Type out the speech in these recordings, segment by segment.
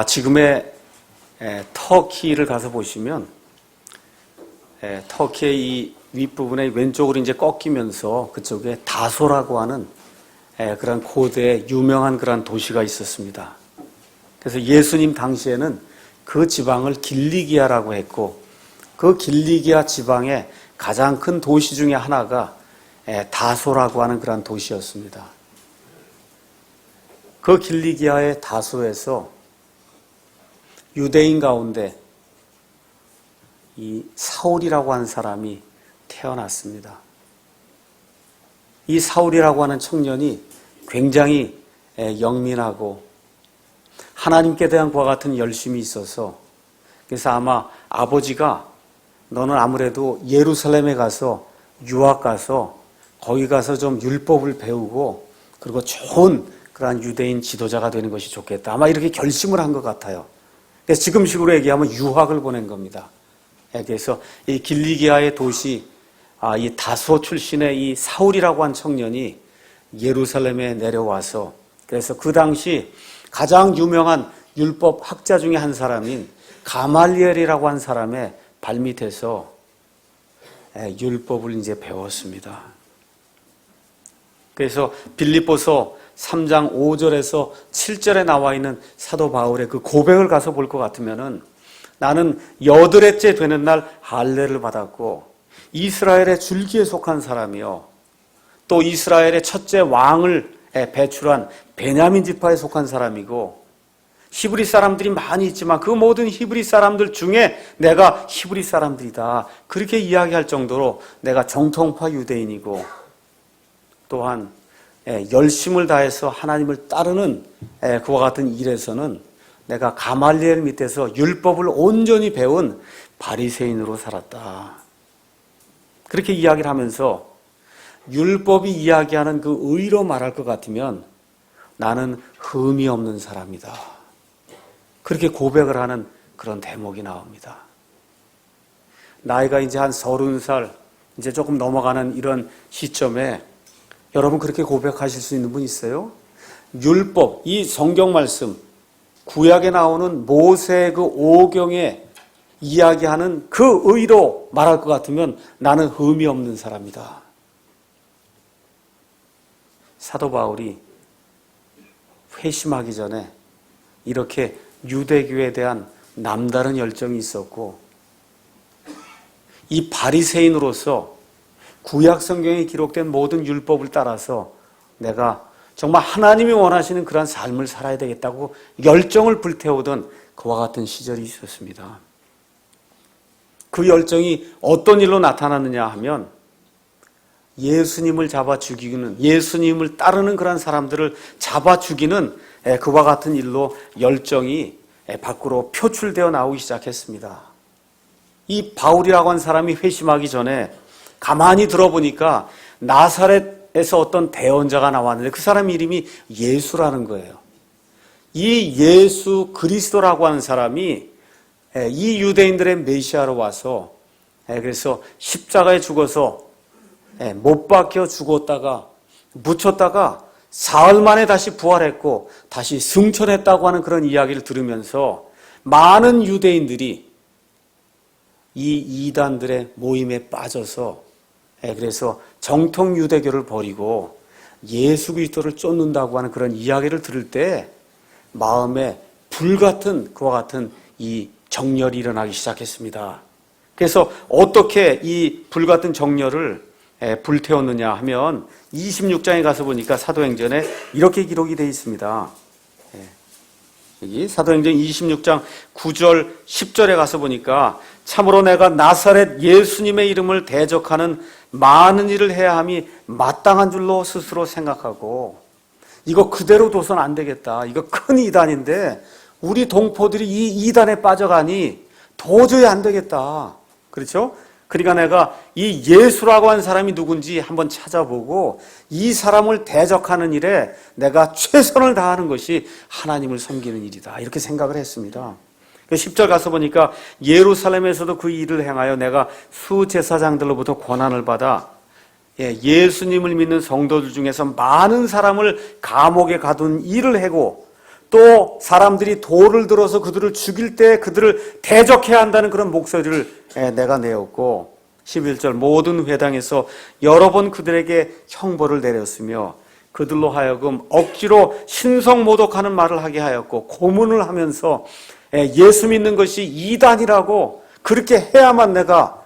지금의 터키를 가서 보시면 터키의 이 윗부분에 왼쪽으로 이제 꺾이면서 그쪽에 다소라고 하는 그런 고대 유명한 그런 도시가 있었습니다. 그래서 예수님 당시에는 그 지방을 길리기아라고 했고 그 길리기아 지방의 가장 큰 도시 중에 하나가 다소라고 하는 그런 도시였습니다. 그 길리기아의 다소에서 유대인 가운데 이 사울이라고 하는 사람이 태어났습니다. 이 사울이라고 하는 청년이 굉장히 영민하고 하나님께 대한 그와 같은 열심이 있어서 그래서 아마 아버지가 너는 아무래도 예루살렘에 가서 유학 가서 거기 가서 좀 율법을 배우고 그리고 좋은 그러한 유대인 지도자가 되는 것이 좋겠다. 아마 이렇게 결심을 한 것 같아요. 그래서 지금식으로 얘기하면 유학을 보낸 겁니다. 그래서 이 길리기아의 도시, 이 다소 출신의 이 사울이라고 한 청년이 예루살렘에 내려와서 그래서 그 당시 가장 유명한 율법 학자 중에 한 사람인 가말리엘이라고 한 사람의 발밑에서 율법을 이제 배웠습니다. 그래서 빌립보서 3장 5절에서 7절에 나와 있는 사도 바울의 그 고백을 가서 볼 것 같으면은 나는 8회째 되는 날 할례를 받았고 이스라엘의 줄기에 속한 사람이요 또 이스라엘의 첫째 왕을 배출한 베냐민 지파에 속한 사람이고 히브리 사람들이 많이 있지만 그 모든 히브리 사람들 중에 내가 히브리 사람들이다. 그렇게 이야기할 정도로 내가 정통파 유대인이고 또한 열심을 다해서 하나님을 따르는 그와 같은 일에서는 내가 가말리엘 밑에서 율법을 온전히 배운 바리새인으로 살았다. 그렇게 이야기를 하면서 율법이 이야기하는 그 의로 말할 것 같으면 나는 흠이 없는 사람이다. 그렇게 고백을 하는 그런 대목이 나옵니다. 나이가 이제 한 30살, 이제 조금 넘어가는 이런 시점에 여러분 그렇게 고백하실 수 있는 분 있어요? 율법, 이 성경 말씀, 구약에 나오는 모세의 그 오경에 이야기하는 그 의로 말할 것 같으면 나는 흠이 없는 사람이다. 사도 바울이 회심하기 전에 이렇게 유대교에 대한 남다른 열정이 있었고 이 바리새인으로서 구약 성경에 기록된 모든 율법을 따라서 내가 정말 하나님이 원하시는 그런 삶을 살아야 되겠다고 열정을 불태우던 그와 같은 시절이 있었습니다. 그 열정이 어떤 일로 나타났느냐 하면 예수님을 잡아 죽이는, 예수님을 따르는 그런 사람들을 잡아 죽이는 그와 같은 일로 열정이 밖으로 표출되어 나오기 시작했습니다. 이 바울이라고 한 사람이 회심하기 전에 가만히 들어보니까 나사렛에서 어떤 대언자가 나왔는데 그 사람 이름이 예수라는 거예요. 이 예수 그리스도라고 하는 사람이 이 유대인들의 메시아로 와서 그래서 십자가에 죽어서 못 박혀 죽었다가 묻혔다가 사흘 만에 다시 부활했고 다시 승천했다고 하는 그런 이야기를 들으면서 많은 유대인들이 이 이단들의 모임에 빠져서 그래서 정통 유대교를 버리고 예수 그리스도를 쫓는다고 하는 그런 이야기를 들을 때 마음에 불같은 그와 같은 이 정열이 일어나기 시작했습니다. 그래서 어떻게 이 불같은 정열을 불태웠느냐 하면 26장에 가서 보니까 사도행전에 이렇게 기록이 되어 있습니다. 여기 사도행전 26장 9절 10절에 가서 보니까 참으로 내가 나사렛 예수님의 이름을 대적하는 많은 일을 해야 함이 마땅한 줄로 스스로 생각하고 이거 그대로 둬선 안 되겠다. 이거 큰 이단인데 우리 동포들이 이 이단에 빠져가니 도저히 안 되겠다. 그렇죠? 그러니까 내가 이 예수라고 하는 사람이 누군지 한번 찾아보고 이 사람을 대적하는 일에 내가 최선을 다하는 것이 하나님을 섬기는 일이다. 이렇게 생각을 했습니다. 10절 가서 보니까 예루살렘에서도 그 일을 행하여 내가 수제사장들로부터 권한을 받아 예수님을 믿는 성도들 중에서 많은 사람을 감옥에 가둔 일을 하고 또 사람들이 돌을 들어서 그들을 죽일 때 그들을 대적해야 한다는 그런 목소리를 내가 내었고 11절 모든 회당에서 여러 번 그들에게 형벌을 내렸으며 그들로 하여금 억지로 신성모독하는 말을 하게 하였고 고문을 하면서 예수 믿는 것이 이단이라고 그렇게 해야만 내가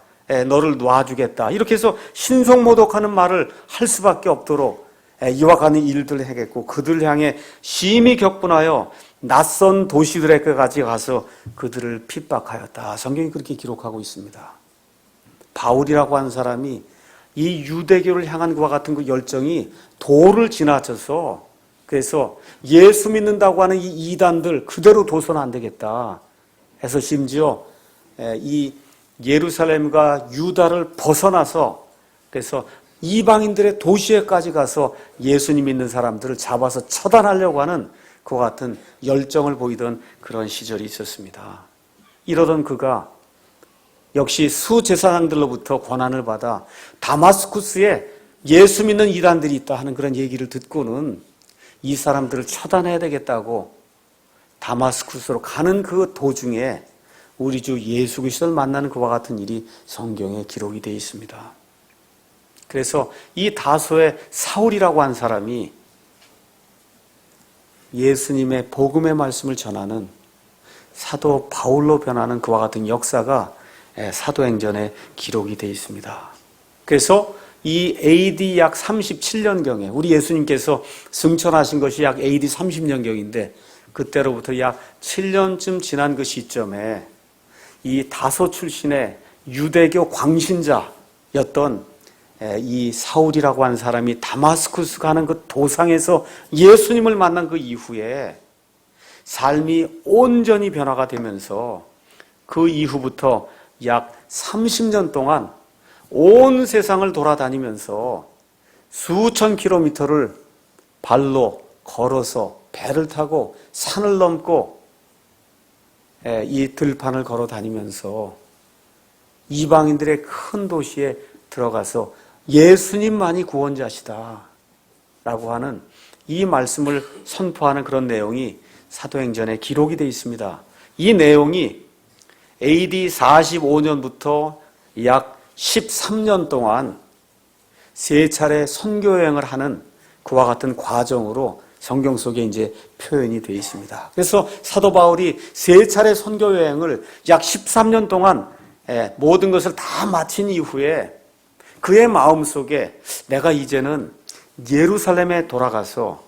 너를 놔주겠다. 이렇게 해서 신성모독하는 말을 할 수밖에 없도록 이와 같은 일들을 하겠고 그들을 향해 심히 격분하여 낯선 도시들에게까지 가서 그들을 핍박하였다. 성경이 그렇게 기록하고 있습니다. 바울이라고 하는 사람이 이 유대교를 향한 그와 같은 그 열정이 도를 지나쳐서 그래서 예수 믿는다고 하는 이 이단들 그대로 둬서는 안 되겠다 해서 심지어 이 예루살렘과 유다를 벗어나서 그래서 이방인들의 도시에까지 가서 예수님 믿는 사람들을 잡아서 처단하려고 하는 그와 같은 열정을 보이던 그런 시절이 있었습니다. 이러던 그가 역시 수제사장들로부터 권한을 받아 다마스쿠스에 예수 믿는 이단들이 있다 하는 그런 얘기를 듣고는 이 사람들을 처단해야 되겠다고 다마스쿠스로 가는 그 도중에 우리 주 예수 그리스도를 만나는 그와 같은 일이 성경에 기록이 되어 있습니다. 그래서 이 다소의 사울이라고 한 사람이 예수님의 복음의 말씀을 전하는 사도 바울로 변하는 그와 같은 역사가 사도행전에 기록이 되어 있습니다. 그래서 이 AD 약 37년경에 우리 예수님께서 승천하신 것이 약 AD 30년경인데 그때로부터 약 7년쯤 지난 그 시점에 이 다소 출신의 유대교 광신자였던 이 사울이라고 하는 사람이 다마스쿠스 가는 그 도상에서 예수님을 만난 그 이후에 삶이 온전히 변화가 되면서 그 이후부터 약 30년 동안 온 세상을 돌아다니면서 수천 킬로미터를 발로 걸어서 배를 타고 산을 넘고 이 들판을 걸어 다니면서 이방인들의 큰 도시에 들어가서 예수님만이 구원자시다 라고 하는 이 말씀을 선포하는 그런 내용이 사도행전에 기록이 되어 있습니다. 이 내용이 AD 45년부터 약 13년 동안 세 차례 선교여행을 하는 그와 같은 과정으로 성경 속에 이제 표현이 되어 있습니다. 그래서 사도 바울이 세 차례 선교여행을 약 13년 동안 모든 것을 다 마친 이후에 그의 마음속에 내가 이제는 예루살렘에 돌아가서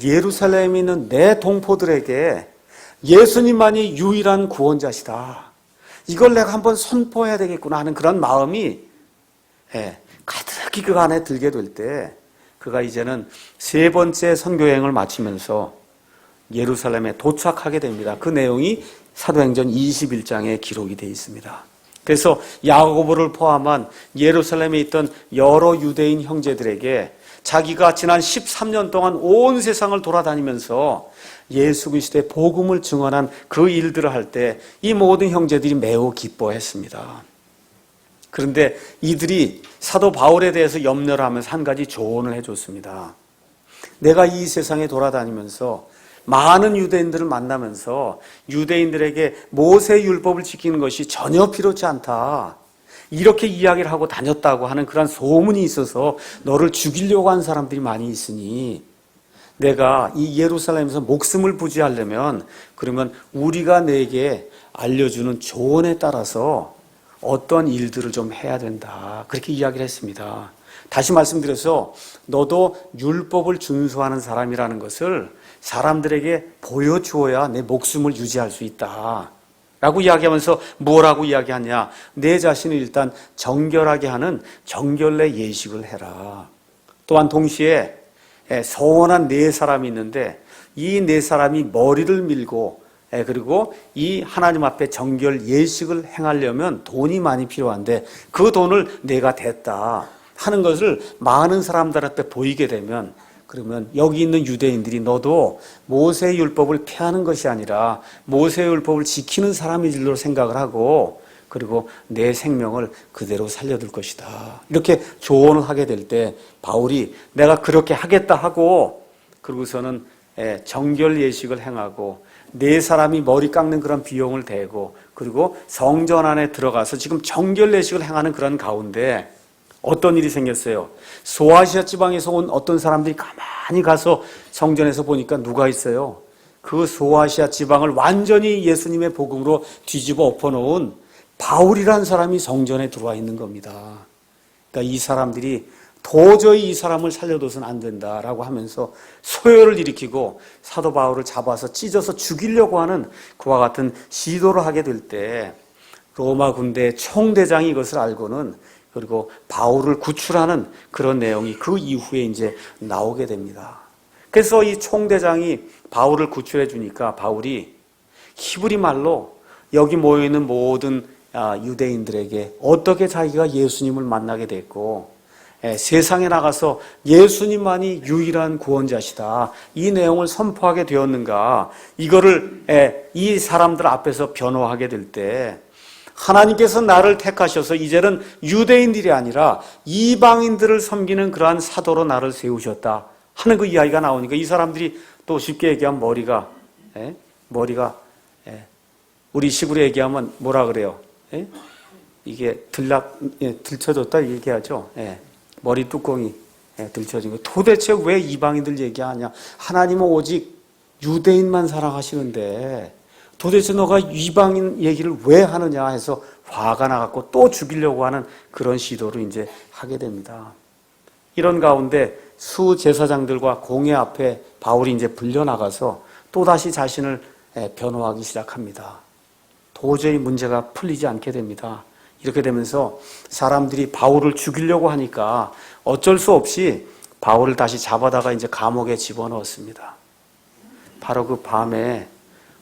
예루살렘에 있는 내 동포들에게 예수님만이 유일한 구원자시다. 이걸 내가 한번 선포해야 되겠구나 하는 그런 마음이 가득히 그 안에 들게 될 때 그가 이제는 세 번째 선교여행을 마치면서 예루살렘에 도착하게 됩니다. 그 내용이 사도행전 21장에 기록이 되어 있습니다. 그래서 야고보를 포함한 예루살렘에 있던 여러 유대인 형제들에게 자기가 지난 13년 동안 온 세상을 돌아다니면서 예수 그리스도의 복음을 증언한 그 일들을 할 때 이 모든 형제들이 매우 기뻐했습니다. 그런데 이들이 사도 바울에 대해서 염려를 하면서 한 가지 조언을 해줬습니다. 내가 이 세상에 돌아다니면서 많은 유대인들을 만나면서 유대인들에게 모세 율법을 지키는 것이 전혀 필요치 않다. 이렇게 이야기를 하고 다녔다고 하는 그런 소문이 있어서 너를 죽이려고 하는 사람들이 많이 있으니 내가 이 예루살렘에서 목숨을 부지하려면 그러면 우리가 내게 알려주는 조언에 따라서 어떤 일들을 좀 해야 된다. 그렇게 이야기를 했습니다. 다시 말씀드려서 너도 율법을 준수하는 사람이라는 것을 사람들에게 보여주어야 내 목숨을 유지할 수 있다. 라고 이야기하면서 뭐라고 이야기하냐. 내 자신을 일단 정결하게 하는 정결례 예식을 해라. 또한 동시에 서원한 네 사람이 있는데 이 네 사람이 머리를 밀고 그리고 이 하나님 앞에 정결 예식을 행하려면 돈이 많이 필요한데 그 돈을 내가 댔다 하는 것을 많은 사람들 앞에 보이게 되면 그러면 여기 있는 유대인들이 너도 모세의 율법을 폐하는 것이 아니라 모세의 율법을 지키는 사람인 줄로 생각을 하고 그리고 내 생명을 그대로 살려둘 것이다. 이렇게 조언을 하게 될 때 바울이 내가 그렇게 하겠다 하고 그러고서는 정결 예식을 행하고 네 사람이 머리 깎는 그런 비용을 대고 그리고 성전 안에 들어가서 지금 정결 예식을 행하는 그런 가운데 어떤 일이 생겼어요. 소아시아 지방에서 온 어떤 사람들이 가만히 가서 성전에서 보니까 누가 있어요. 그 소아시아 지방을 완전히 예수님의 복음으로 뒤집어 엎어놓은 바울이라는 사람이 성전에 들어와 있는 겁니다. 그러니까 이 사람들이 도저히 이 사람을 살려둬서는 안 된다라고 하면서 소요를 일으키고 사도 바울을 잡아서 찢어서 죽이려고 하는 그와 같은 시도를 하게 될 때 로마 군대의 총대장이 이것을 알고는 그리고 바울을 구출하는 그런 내용이 그 이후에 이제 나오게 됩니다. 그래서 이 총대장이 바울을 구출해 주니까 바울이 히브리 말로 여기 모여 있는 모든 유대인들에게 어떻게 자기가 예수님을 만나게 됐고 세상에 나가서 예수님만이 유일한 구원자시다. 이 내용을 선포하게 되었는가. 이거를 이 사람들 앞에서 변호하게 될 때 하나님께서 나를 택하셔서 이제는 유대인들이 아니라 이방인들을 섬기는 그러한 사도로 나를 세우셨다 하는 그 이야기가 나오니까 이 사람들이 또 쉽게 얘기하면 머리가 우리 식으로 얘기하면 뭐라 그래요? 이게 들쳐졌다 얘기하죠. 머리 뚜껑이 들쳐진 거. 도대체 왜 이방인들 얘기하냐? 하나님은 오직 유대인만 사랑하시는데 도대체 너가 이방인 얘기를 왜 하느냐 해서 화가 나갖고 또 죽이려고 하는 그런 시도를 이제 하게 됩니다. 이런 가운데 수제사장들과 공회 앞에 바울이 이제 불려나가서 또다시 자신을 변호하기 시작합니다. 도저히 문제가 풀리지 않게 됩니다. 이렇게 되면서 사람들이 바울을 죽이려고 하니까 어쩔 수 없이 바울을 다시 잡아다가 이제 감옥에 집어넣었습니다. 바로 그 밤에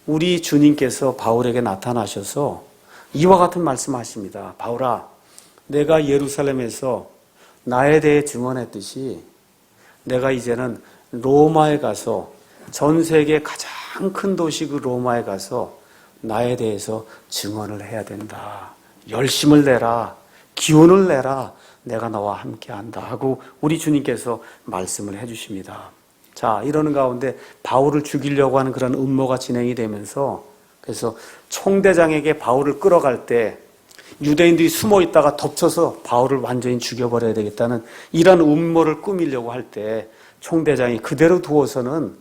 우리 주님께서 바울에게 나타나셔서 이와 같은 말씀하십니다. 바울아, 내가 예루살렘에서 나에 대해 증언했듯이 내가 이제는 로마에 가서 전 세계 가장 큰 도시 그 로마에 가서 나에 대해서 증언을 해야 된다. 열심을 내라. 기운을 내라. 내가 너와 함께한다 하고 우리 주님께서 말씀을 해주십니다. 자, 이러는 가운데 바울을 죽이려고 하는 그런 음모가 진행이 되면서 그래서 총대장에게 바울을 끌어갈 때 유대인들이 숨어 있다가 덮쳐서 바울을 완전히 죽여버려야 되겠다는 이런 음모를 꾸미려고 할 때 총대장이 그대로 두어서는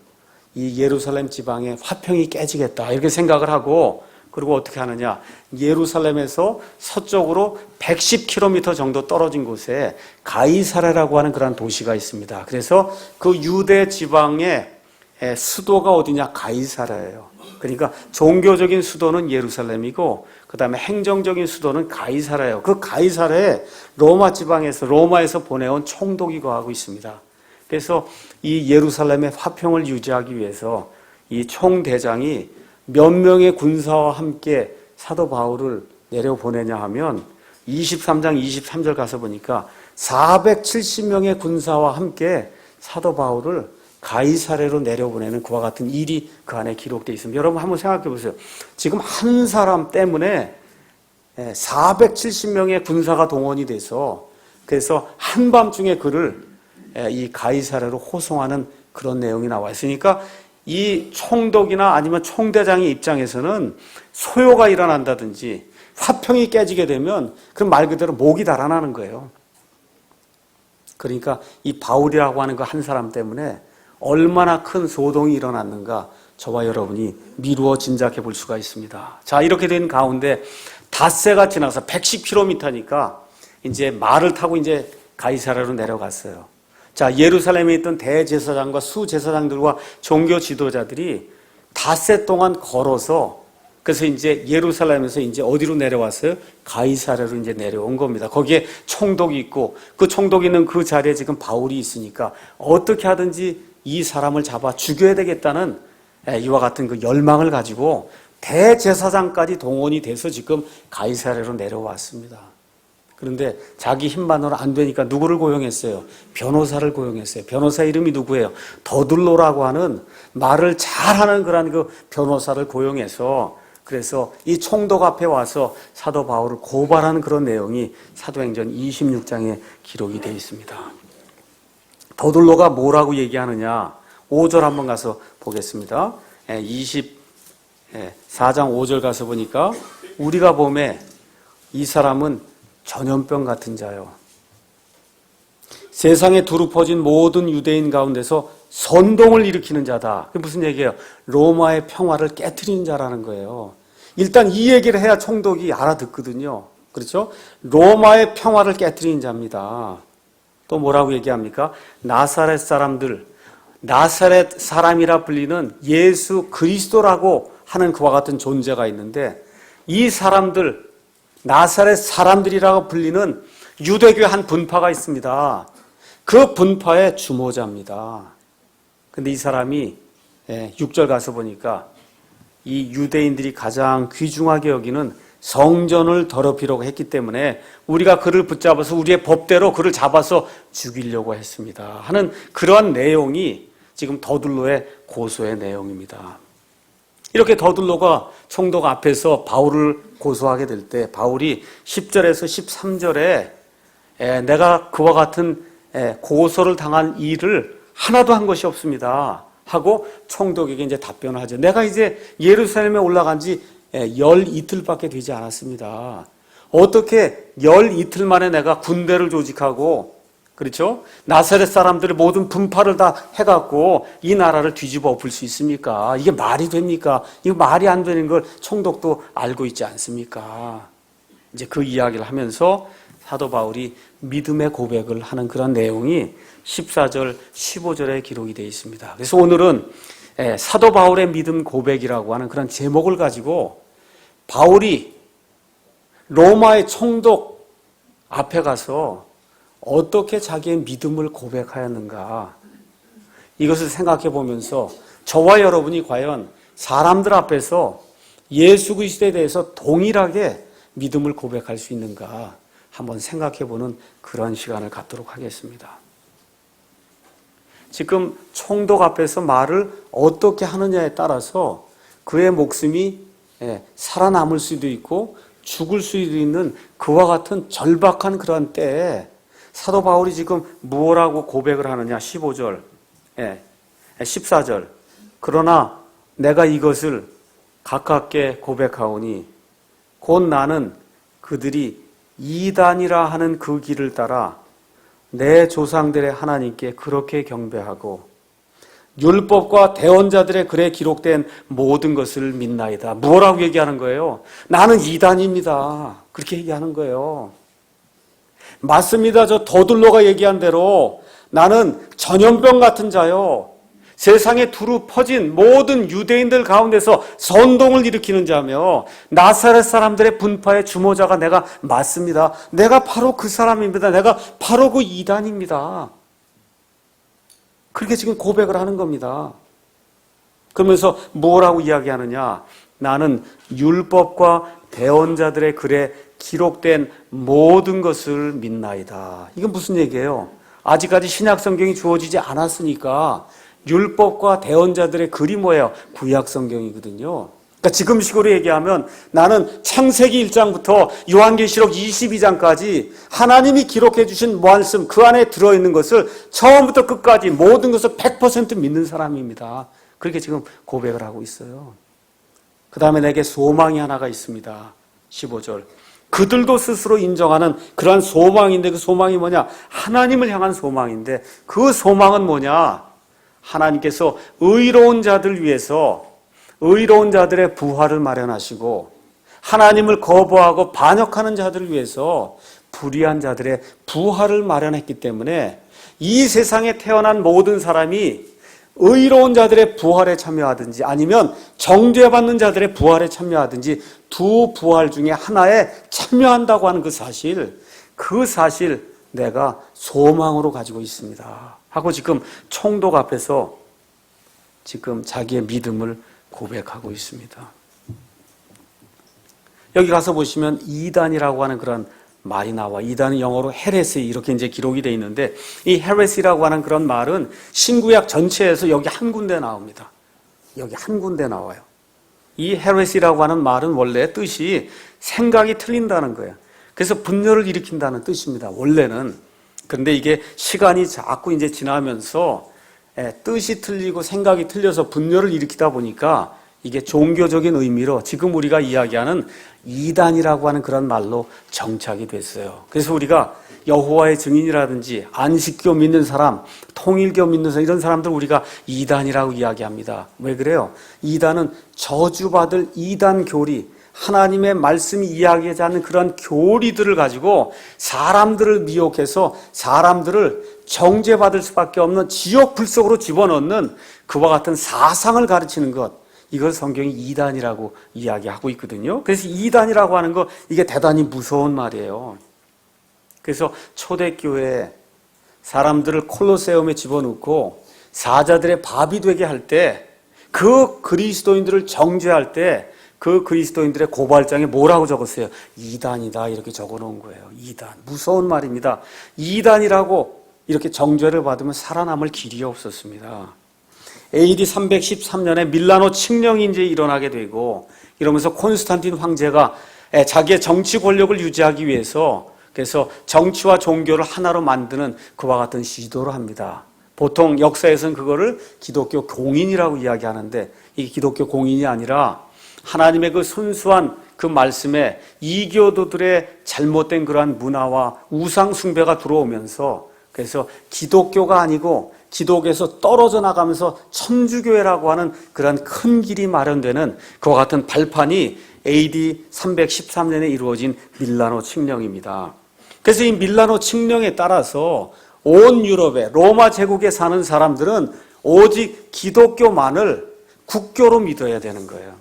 이 예루살렘 지방의 화평이 깨지겠다 이렇게 생각을 하고 그리고 어떻게 하느냐. 예루살렘에서 서쪽으로 110km 정도 떨어진 곳에 가이사레라고 하는 그런 도시가 있습니다. 그래서 그 유대 지방의 수도가 어디냐? 가이사레예요. 그러니까 종교적인 수도는 예루살렘이고 그 다음에 행정적인 수도는 가이사레예요. 그 가이사레에 로마 지방에서 로마에서 보내온 총독이 거하고 있습니다. 그래서 이 예루살렘의 화평을 유지하기 위해서 이 총대장이 몇 명의 군사와 함께 사도 바울을 내려보내냐 하면 23장 23절 가서 보니까 470명의 군사와 함께 사도 바울을 가이사레로 내려보내는 그와 같은 일이 그 안에 기록되어 있습니다. 여러분 한번 생각해 보세요. 지금 한 사람 때문에 470명의 군사가 동원이 돼서 그래서 한밤중에 그를 이 가이사레로 호송하는 그런 내용이 나와 있으니까 이 총독이나 아니면 총대장의 입장에서는 소요가 일어난다든지 화평이 깨지게 되면 그럼 말 그대로 목이 달아나는 거예요. 그러니까 이 바울이라고 하는 그 한 사람 때문에 얼마나 큰 소동이 일어났는가 저와 여러분이 미루어 짐작해 볼 수가 있습니다. 자, 이렇게 된 가운데 닷새가 지나서 110km니까 이제 말을 타고 이제 가이사라로 내려갔어요. 자, 예루살렘에 있던 대제사장과 수제사장들과 종교 지도자들이 닷새 동안 걸어서 그래서 이제 예루살렘에서 이제 어디로 내려왔어요? 가이사랴로 이제 내려온 겁니다. 거기에 총독이 있고 그 총독이 있는 그 자리에 지금 바울이 있으니까 어떻게 하든지 이 사람을 잡아 죽여야 되겠다는 이와 같은 그 열망을 가지고 대제사장까지 동원이 돼서 지금 가이사랴로 내려왔습니다. 그런데 자기 힘만으로 안 되니까 누구를 고용했어요? 변호사를 고용했어요. 변호사 이름이 누구예요? 더둘로라고 하는 말을 잘하는 그런 그 변호사를 고용해서 그래서 이 총독 앞에 와서 사도 바울을 고발하는 그런 내용이 사도행전 26장에 기록이 되어 있습니다. 더둘로가 뭐라고 얘기하느냐? 5절 한번 가서 보겠습니다. 24장 5절 가서 보니까 우리가 보매 이 사람은 전염병 같은 자요. 세상에 두루 퍼진 모든 유대인 가운데서 선동을 일으키는 자다. 그게 무슨 얘기예요? 로마의 평화를 깨트리는 자라는 거예요. 일단 이 얘기를 해야 총독이 알아듣거든요. 그렇죠? 로마의 평화를 깨트리는 자입니다. 또 뭐라고 얘기합니까? 나사렛 사람들, 나사렛 사람이라 불리는 예수 그리스도라고 하는 그와 같은 존재가 있는데 이 사람들, 나사렛 사람들이라고 불리는 유대교의 한 분파가 있습니다. 그 분파의 주모자입니다. 근데 이 사람이 6절 가서 보니까 이 유대인들이 가장 귀중하게 여기는 성전을 더럽히려고 했기 때문에 우리가 그를 붙잡아서 우리의 법대로 그를 잡아서 죽이려고 했습니다 하는 그러한 내용이 지금 더둘로의 고소의 내용입니다. 이렇게 더둘로가 총독 앞에서 바울을 고소하게 될 때 바울이 10절에서 13절에 내가 그와 같은 고소를 당한 일을 하나도 한 것이 없습니다 하고 총독에게 이제 답변을 하죠. 내가 이제 예루살렘에 올라간 지 열 이틀밖에 되지 않았습니다. 어떻게 열 이틀 만에 내가 군대를 조직하고, 그렇죠? 나사렛 사람들의 모든 분파를 다 해갖고 이 나라를 뒤집어 엎을 수 있습니까? 이게 말이 됩니까? 이거 말이 안 되는 걸 총독도 알고 있지 않습니까? 이제 그 이야기를 하면서 사도 바울이 믿음의 고백을 하는 그런 내용이 14절, 15절에 기록이 되어 있습니다. 그래서 오늘은 사도 바울의 믿음 고백이라고 하는 그런 제목을 가지고 바울이 로마의 총독 앞에 가서 어떻게 자기의 믿음을 고백하였는가, 이것을 생각해 보면서 저와 여러분이 과연 사람들 앞에서 예수 그리스도에 대해서 동일하게 믿음을 고백할 수 있는가 한번 생각해 보는 그런 시간을 갖도록 하겠습니다. 지금 총독 앞에서 말을 어떻게 하느냐에 따라서 그의 목숨이 살아남을 수도 있고 죽을 수도 있는 그와 같은 절박한 그런 때에 사도 바울이 지금 무엇라고 고백을 하느냐. 15절, 14절. 그러나 내가 이것을 가깝게 고백하오니 곧 나는 그들이 이단이라 하는 그 길을 따라 내 조상들의 하나님께 그렇게 경배하고 율법과 대언자들의 글에 기록된 모든 것을 믿나이다. 뭐라고 얘기하는 거예요? 나는 이단입니다. 그렇게 얘기하는 거예요. 맞습니다. 저 더둘로가 얘기한 대로 나는 전염병 같은 자요. 세상에 두루 퍼진 모든 유대인들 가운데서 선동을 일으키는 자며 나사렛 사람들의 분파의 주모자가 내가 맞습니다. 내가 바로 그 사람입니다. 내가 바로 그 이단입니다. 그렇게 지금 고백을 하는 겁니다. 그러면서 뭐라고 이야기하느냐. 나는 율법과 대언자들의 글에 기록된 모든 것을 믿나이다. 이건 무슨 얘기예요? 아직까지 신약 성경이 주어지지 않았으니까 율법과 대언자들의 글이 뭐예요? 구약 성경이거든요. 그러니까 지금 식으로 얘기하면 나는 창세기 1장부터 요한계시록 22장까지 하나님이 기록해 주신 말씀 그 안에 들어있는 것을 처음부터 끝까지 모든 것을 100% 믿는 사람입니다. 그렇게 지금 고백을 하고 있어요. 그 다음에 내게 소망이 하나가 있습니다. 15절. 그들도 스스로 인정하는 그러한 소망인데 그 소망이 뭐냐? 하나님을 향한 소망인데 그 소망은 뭐냐? 하나님께서 의로운 자들 위해서 의로운 자들의 부활을 마련하시고 하나님을 거부하고 반역하는 자들을 위해서 불의한 자들의 부활을 마련했기 때문에 이 세상에 태어난 모든 사람이 의로운 자들의 부활에 참여하든지 아니면 정죄받는 자들의 부활에 참여하든지 두 부활 중에 하나에 참여한다고 하는 그 사실 내가 소망으로 가지고 있습니다 하고 지금 총독 앞에서 지금 자기의 믿음을 고백하고 있습니다. 여기 가서 보시면 이단이라고 하는 그런 말이 나와. 이단은 영어로 헤레시 이렇게 이제 기록이 되어 있는데 이 헤레시라고 하는 그런 말은 신구약 전체에서 여기 한 군데 나옵니다. 여기 한 군데 나와요. 이 헤레시라고 하는 말은 원래 뜻이 생각이 틀린다는 거예요. 그래서 분열을 일으킨다는 뜻입니다. 원래는. 그런데 이게 시간이 자꾸 이제 지나면서 뜻이 틀리고 생각이 틀려서 분열을 일으키다 보니까 이게 종교적인 의미로 지금 우리가 이야기하는 이단이라고 하는 그런 말로 정착이 됐어요. 그래서 우리가 여호와의 증인이라든지 안식교 믿는 사람, 통일교 믿는 사람, 이런 사람들 우리가 이단이라고 이야기합니다. 왜 그래요? 이단은 저주받을 이단 교리, 하나님의 말씀이 이야기하지 않는 그런 교리들을 가지고 사람들을 미혹해서 사람들을 정죄받을 수밖에 없는 지옥 불 속으로 집어넣는 그와 같은 사상을 가르치는 것, 이걸 성경이 이단이라고 이야기하고 있거든요. 그래서 이단이라고 하는 거, 이게 대단히 무서운 말이에요. 그래서 초대교회에 사람들을 콜로세움에 집어넣고 사자들의 밥이 되게 할 때, 그 그리스도인들을 정죄할 때 그 그리스도인들의 고발장에 뭐라고 적었어요? 이단이다, 이렇게 적어놓은 거예요. 이단. 무서운 말입니다. 이단이라고 이렇게 정죄를 받으면 살아남을 길이 없었습니다. AD 313년에 밀라노 칙령이 이제 일어나게 되고, 이러면서 콘스탄틴 황제가 자기의 정치 권력을 유지하기 위해서 그래서 정치와 종교를 하나로 만드는 그와 같은 시도를 합니다. 보통 역사에서는 그거를 기독교 공인이라고 이야기하는데, 이게 기독교 공인이 아니라 하나님의 그 순수한 그 말씀에 이교도들의 잘못된 그러한 문화와 우상 숭배가 들어오면서, 그래서 기독교가 아니고 기독에서 떨어져 나가면서 천주교회라고 하는 그런 큰 길이 마련되는 그와 같은 발판이 AD 313년에 이루어진 밀라노 칙령입니다. 그래서 이 밀라노 칙령에 따라서 온 유럽에, 로마 제국에 사는 사람들은 오직 기독교만을 국교로 믿어야 되는 거예요.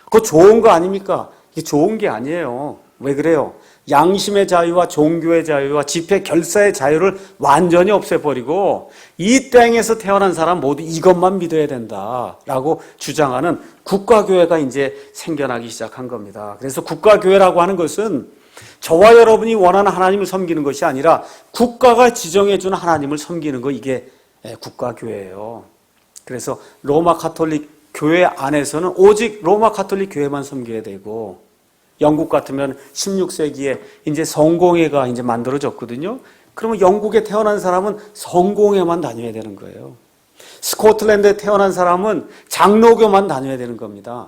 그거 좋은 거 아닙니까? 이게 좋은 게 아니에요. 왜 그래요? 양심의 자유와 종교의 자유와 집회 결사의 자유를 완전히 없애버리고 이 땅에서 태어난 사람 모두 이것만 믿어야 된다라고 주장하는 국가교회가 이제 생겨나기 시작한 겁니다. 그래서 국가교회라고 하는 것은 저와 여러분이 원하는 하나님을 섬기는 것이 아니라 국가가 지정해 주는 하나님을 섬기는 거, 이게 국가교회예요. 그래서 로마 가톨릭 교회 안에서는 오직 로마 가톨릭 교회만 섬겨야 되고, 영국 같으면 16세기에 이제 성공회가 이제 만들어졌거든요. 그러면 영국에 태어난 사람은 성공회만 다녀야 되는 거예요. 스코틀랜드에 태어난 사람은 장로교만 다녀야 되는 겁니다.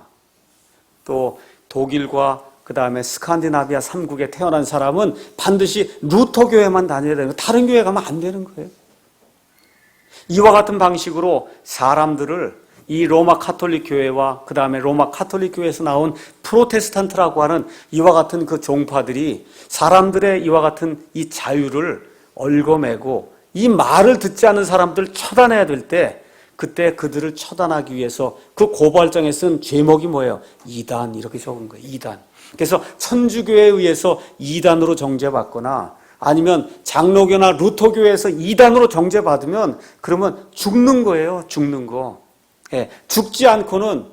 또 독일과 그 다음에 스칸디나비아 3국에 태어난 사람은 반드시 루터 교회만 다녀야 되는 거예요. 다른 교회 가면 안 되는 거예요. 이와 같은 방식으로 사람들을 이 로마 카톨릭 교회와 그 다음에 로마 카톨릭 교회에서 나온 프로테스탄트라고 하는 이와 같은 그 종파들이 사람들의 이와 같은 이 자유를 얽어매고 이 말을 듣지 않는 사람들을 처단해야 될 때, 그때 그들을 처단하기 위해서 그 고발장에 쓴 제목이 뭐예요? 이단, 이렇게 적은 거예요. 이단. 그래서 천주교에 의해서 이단으로 정죄받거나 아니면 장로교나 루터교에서 이단으로 정죄받으면 그러면 죽는 거예요. 죽는 거. 죽지 않고는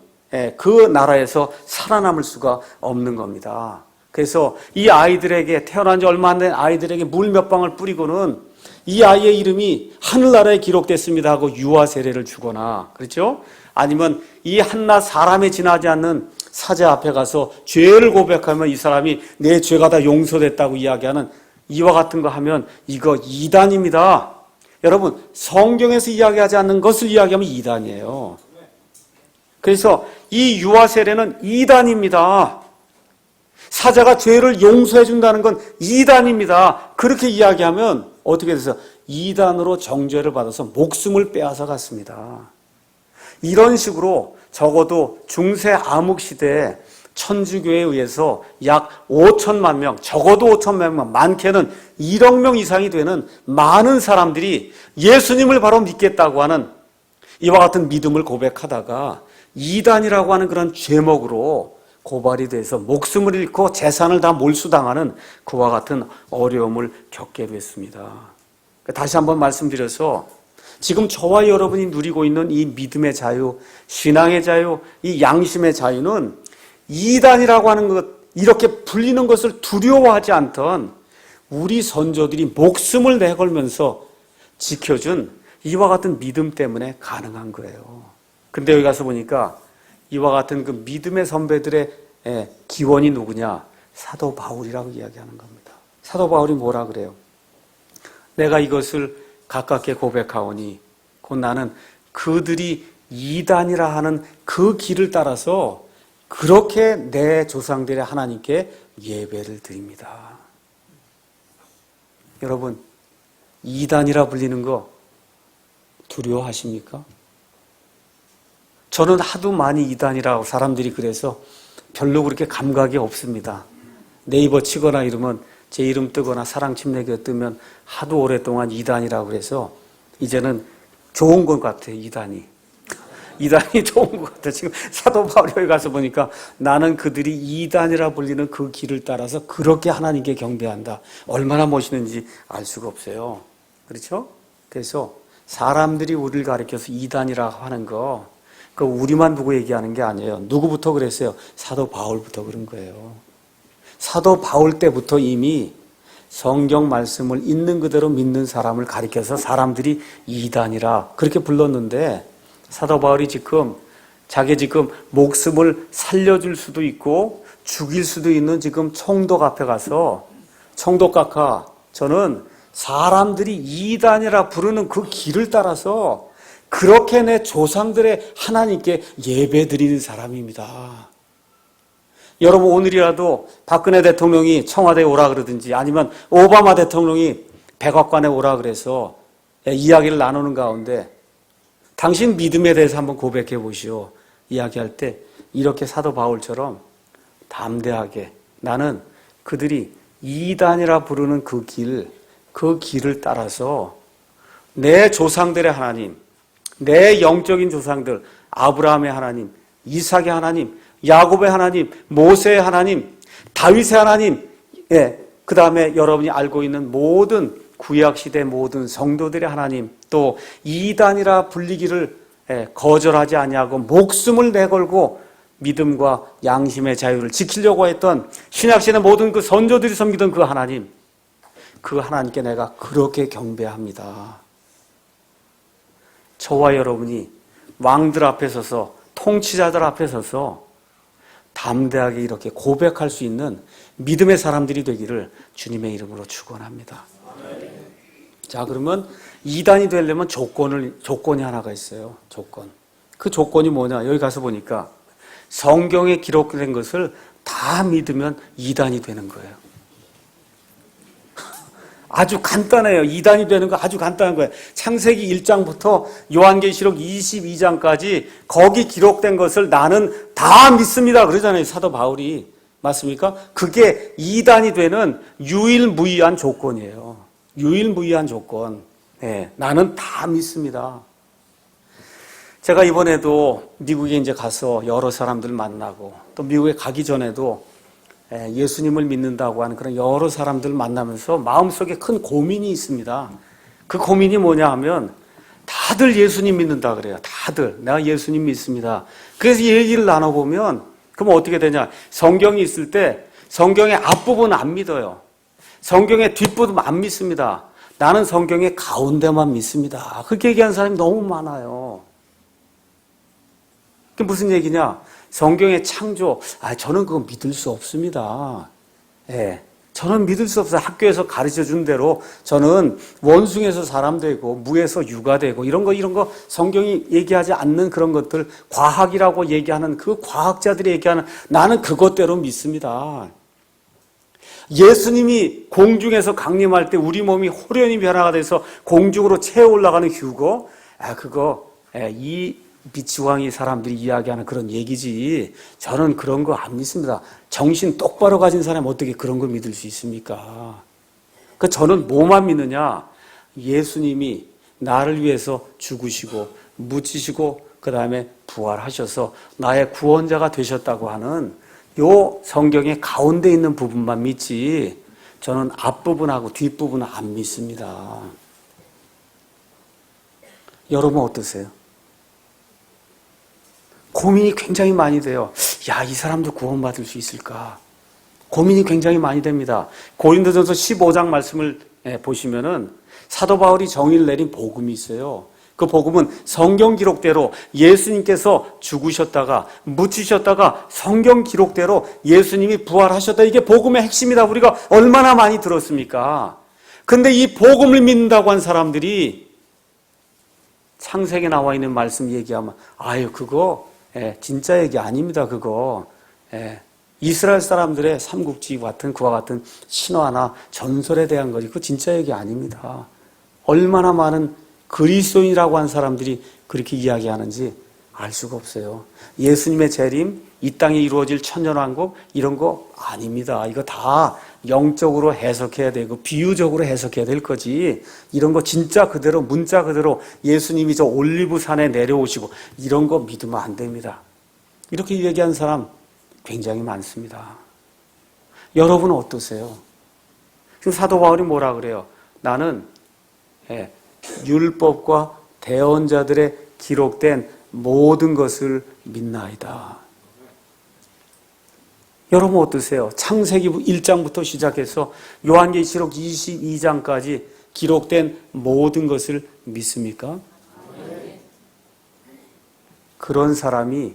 그 나라에서 살아남을 수가 없는 겁니다. 그래서 이 아이들에게, 태어난 지 얼마 안 된 아이들에게 물 몇 방울 뿌리고는 이 아이의 이름이 하늘나라에 기록됐습니다 하고 유아 세례를 주거나, 그렇죠? 아니면 이 한낱 사람에 지나지 않는 사제 앞에 가서 죄를 고백하면 이 사람이 내 죄가 다 용서됐다고 이야기하는 이와 같은 거 하면 이거 이단입니다. 여러분, 성경에서 이야기하지 않는 것을 이야기하면 이단이에요. 그래서 이 유아 세례는 이단입니다. 사자가 죄를 용서해 준다는 건 이단입니다. 그렇게 이야기하면 어떻게 돼서 이단으로 정죄를 받아서 목숨을 빼앗아 갔습니다. 이런 식으로 적어도 중세 암흑 시대에 천주교에 의해서 약 5천만 명, 적어도 5천만 명, 많게는 1억 명 이상이 되는 많은 사람들이 예수님을 바로 믿겠다고 하는 이와 같은 믿음을 고백하다가 이단이라고 하는 그런 죄목으로 고발이 돼서 목숨을 잃고 재산을 다 몰수당하는 그와 같은 어려움을 겪게 됐습니다. 다시 한번 말씀드려서 지금 저와 여러분이 누리고 있는 이 믿음의 자유, 신앙의 자유, 이 양심의 자유는 이단이라고 하는 것, 이렇게 불리는 것을 두려워하지 않던 우리 선조들이 목숨을 내걸면서 지켜준 이와 같은 믿음 때문에 가능한 거예요. 근데 여기 가서 보니까 이와 같은 그 믿음의 선배들의 기원이 누구냐? 사도 바울이라고 이야기하는 겁니다. 사도 바울이 뭐라 그래요? 내가 이것을 가깝게 고백하오니 곧 나는 그들이 이단이라 하는 그 길을 따라서 그렇게 내 조상들의 하나님께 예배를 드립니다. 여러분, 이단이라 불리는 거 두려워하십니까? 저는 하도 많이 이단이라고 사람들이 그래서 별로 그렇게 감각이 없습니다. 네이버 치거나 이러면 제 이름 뜨거나 사랑침례교 뜨면 하도 오랫동안 이단이라고 그래서 이제는 좋은 것 같아요. 이단이 좋은 것 같아요. 지금 사도 바울에 가서 보니까 나는 그들이 이단이라 불리는 그 길을 따라서 그렇게 하나님께 경배한다. 얼마나 멋있는지 알 수가 없어요. 그렇죠? 그래서 사람들이 우리를 가리켜서 이단이라고 하는 거, 그 우리만 보고 얘기하는 게 아니에요. 누구부터 그랬어요? 사도 바울부터 그런 거예요. 사도 바울 때부터 이미 성경 말씀을 있는 그대로 믿는 사람을 가리켜서 사람들이 이단이라 그렇게 불렀는데, 사도 바울이 자기 목숨을 살려줄 수도 있고 죽일 수도 있는 지금 총독 앞에 가서, 총독 각하, 저는 사람들이 이단이라 부르는 그 길을 따라서 그렇게 내 조상들의 하나님께 예배드리는 사람입니다. 여러분, 오늘이라도 박근혜 대통령이 청와대에 오라 그러든지 아니면 오바마 대통령이 백악관에 오라 그래서 이야기를 나누는 가운데 당신 믿음에 대해서 한번 고백해 보시오. 이야기할 때 이렇게 사도 바울처럼 담대하게, 나는 그들이 이단이라 부르는 그 길을 따라서 내 조상들의 하나님, 내 영적인 조상들, 아브라함의 하나님, 이삭의 하나님, 야곱의 하나님, 모세의 하나님, 다윗의 하나님, 그 다음에 여러분이 알고 있는 모든 구약시대 모든 성도들의 하나님, 또 이단이라 불리기를 거절하지 아니하고 목숨을 내걸고 믿음과 양심의 자유를 지키려고 했던 신약시대 모든 그 선조들이 섬기던 그 하나님, 그 하나님께 내가 그렇게 경배합니다. 저와 여러분이 왕들 앞에 서서, 통치자들 앞에 서서 담대하게 이렇게 고백할 수 있는 믿음의 사람들이 되기를 주님의 이름으로 축원합니다. 자, 그러면 이단이 되려면 조건이 하나가 있어요. 조건. 그 조건이 뭐냐? 여기 가서 보니까 성경에 기록된 것을 다 믿으면 이단이 되는 거예요. 아주 간단해요. 이단이 되는 거 아주 간단한 거예요. 창세기 1장부터 요한계시록 22장까지 거기 기록된 것을 나는 다 믿습니다. 그러잖아요. 사도 바울이. 맞습니까? 그게 이단이 되는 유일무이한 조건이에요. 유일무이한 조건. 네, 나는 다 믿습니다. 제가 이번에도 미국에 이제 가서 여러 사람들 만나고 또 미국에 가기 전에도 예수님을 믿는다고 하는 그런 여러 사람들 만나면서 마음속에 큰 고민이 있습니다. 그 고민이 뭐냐 하면 다들 예수님 믿는다 그래요. 다들 내가 예수님 믿습니다. 그래서 얘기를 나눠보면 그럼 어떻게 되냐? 성경이 있을 때 성경의 앞부분 안 믿어요. 성경의 뒷부분 안 믿습니다. 나는 성경의 가운데만 믿습니다. 그렇게 얘기하는 사람이 너무 많아요. 그게 무슨 얘기냐? 성경의 창조, 저는 그거 믿을 수 없습니다. 저는 믿을 수 없어요. 학교에서 가르쳐 준 대로 저는 원숭이에서 사람 되고 무에서 유가 되고 이런 거 성경이 얘기하지 않는 그런 것들, 과학이라고 얘기하는 그 과학자들이 얘기하는, 나는 그것대로 믿습니다. 예수님이 공중에서 강림할 때 우리 몸이 호련히 변화가 돼서 공중으로 채워 올라가는 휴거, 이 미치광이 사람들이 이야기하는 그런 얘기지, 저는 그런 거 안 믿습니다. 정신 똑바로 가진 사람이 어떻게 그런 거 믿을 수 있습니까? 저는 뭐만 믿느냐? 예수님이 나를 위해서 죽으시고 묻히시고 그 다음에 부활하셔서 나의 구원자가 되셨다고 하는 요 성경의 가운데 있는 부분만 믿지, 저는 앞부분하고 뒷부분은 안 믿습니다. 여러분 어떠세요? 고민이 굉장히 많이 돼요. 이 사람도 구원받을 수 있을까? 고민이 굉장히 많이 됩니다. 고린도전서 15장 말씀을 보시면은 사도 바울이 정의를 내린 복음이 있어요. 그 복음은 성경 기록대로 예수님께서 죽으셨다가 묻히셨다가 성경 기록대로 예수님이 부활하셨다. 이게 복음의 핵심이다. 우리가 얼마나 많이 들었습니까? 근데 이 복음을 믿는다고 한 사람들이 창세기에 나와 있는 말씀 얘기하면 아유 그거 진짜 얘기 아닙니다. 그거 이스라엘 사람들의 삼국지 같은 그와 같은 신화나 전설에 대한 거지 그거 진짜 얘기 아닙니다. 얼마나 많은 그리스도인이라고 한 사람들이 그렇게 이야기하는지 알 수가 없어요. 예수님의 재림, 이 땅에 이루어질 천년왕국 이런 거 아닙니다. 이거 다 영적으로 해석해야 되고 비유적으로 해석해야 될 거지 이런 거 진짜 그대로 문자 그대로 예수님이 저 올리브산에 내려오시고 이런 거 믿으면 안 됩니다. 이렇게 얘기한 사람 굉장히 많습니다. 여러분은 어떠세요? 지금 사도 바울이 뭐라 그래요? 나는 율법과 대언자들의 기록된 모든 것을 믿나이다. 여러분 어떠세요? 창세기 1장부터 시작해서 요한계시록 22장까지 기록된 모든 것을 믿습니까? 그런 사람이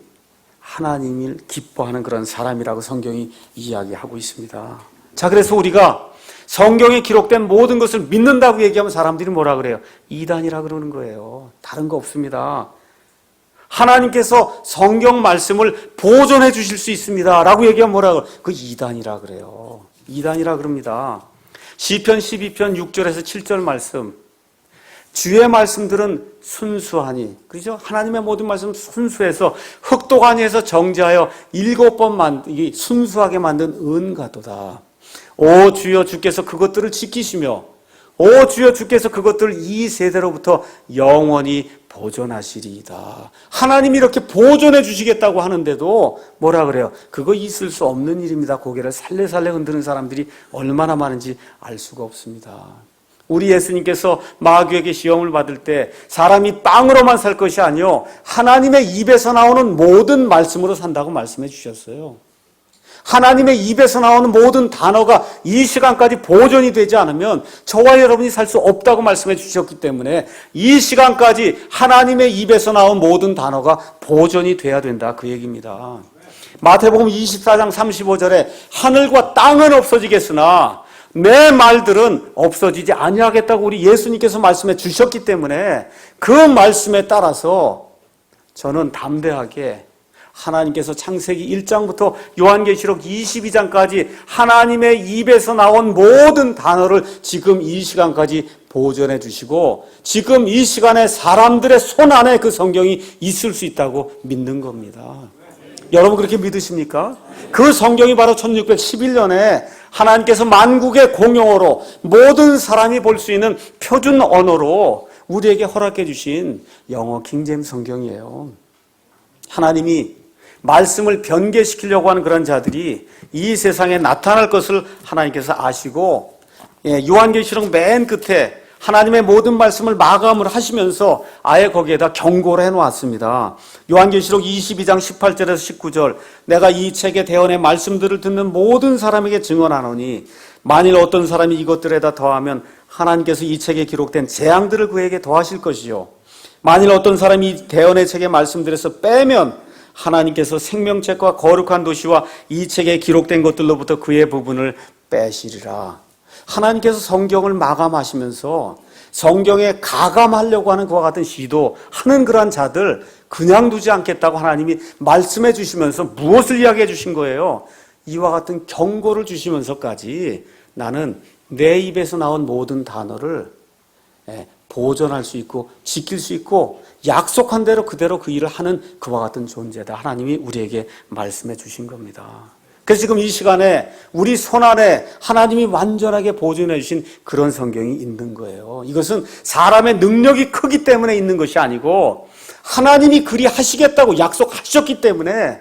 하나님을 기뻐하는 그런 사람이라고 성경이 이야기하고 있습니다. 자, 그래서 우리가 성경에 기록된 모든 것을 믿는다고 얘기하면 사람들이 뭐라 그래요? 이단이라 그러는 거예요. 다른 거 없습니다. 하나님께서 성경 말씀을 보존해 주실 수 있습니다. 라고 얘기하면 뭐라고? 그 이단이라 그래요. 이단이라 그럽니다. 시편 12편 6절에서 7절 말씀. 주의 말씀들은 순수하니. 그렇죠? 하나님의 모든 말씀은 순수해서 흑도가니에서 정지하여 7번 순수하게 만든 은가도다. 오 주여 주께서 그것들을 지키시며 오 주여 주께서 그것들을 이 세대로부터 영원히 보존하시리이다. 하나님이 이렇게 보존해 주시겠다고 하는데도 뭐라 그래요? 그거 있을 수 없는 일입니다. 고개를 살래살래 흔드는 사람들이 얼마나 많은지 알 수가 없습니다. 우리 예수님께서 마귀에게 시험을 받을 때 사람이 빵으로만 살 것이 아니요 하나님의 입에서 나오는 모든 말씀으로 산다고 말씀해 주셨어요. 하나님의 입에서 나오는 모든 단어가 이 시간까지 보존이 되지 않으면 저와 여러분이 살 수 없다고 말씀해 주셨기 때문에 이 시간까지 하나님의 입에서 나온 모든 단어가 보존이 돼야 된다 그 얘기입니다. 마태복음 24장 35절에 하늘과 땅은 없어지겠으나 내 말들은 없어지지 아니하겠다고 우리 예수님께서 말씀해 주셨기 때문에 그 말씀에 따라서 저는 담대하게 하나님께서 창세기 1장부터 요한계시록 22장까지 하나님의 입에서 나온 모든 단어를 지금 이 시간까지 보존해 주시고 지금 이 시간에 사람들의 손 안에 그 성경이 있을 수 있다고 믿는 겁니다. 여러분 그렇게 믿으십니까? 그 성경이 바로 1611년에 하나님께서 만국의 공용어로 모든 사람이 볼 수 있는 표준 언어로 우리에게 허락해 주신 영어 킹제임스 성경이에요. 하나님이 말씀을 변개시키려고 하는 그런 자들이 이 세상에 나타날 것을 하나님께서 아시고 요한계시록 맨 끝에 하나님의 모든 말씀을 마감을 하시면서 아예 거기에다 경고를 해놓았습니다. 요한계시록 22장 18절에서 19절 내가 이 책의 대언의 말씀들을 듣는 모든 사람에게 증언하노니 만일 어떤 사람이 이것들에다 더하면 하나님께서 이 책에 기록된 재앙들을 그에게 더하실 것이요 만일 어떤 사람이 이 대언의 책의 말씀들에서 빼면 하나님께서 생명책과 거룩한 도시와 이 책에 기록된 것들로부터 그의 부분을 빼시리라. 하나님께서 성경을 마감하시면서 성경에 가감하려고 하는 그와 같은 시도하는 그러한 자들 그냥 두지 않겠다고 하나님이 말씀해 주시면서 무엇을 이야기해 주신 거예요? 이와 같은 경고를 주시면서까지 나는 내 입에서 나온 모든 단어를 보존할 수 있고 지킬 수 있고 약속한 대로 그대로 그 일을 하는 그와 같은 존재다. 하나님이 우리에게 말씀해 주신 겁니다. 그래서 지금 이 시간에 우리 손안에 하나님이 완전하게 보존해 주신 그런 성경이 있는 거예요. 이것은 사람의 능력이 크기 때문에 있는 것이 아니고 하나님이 그리 하시겠다고 약속하셨기 때문에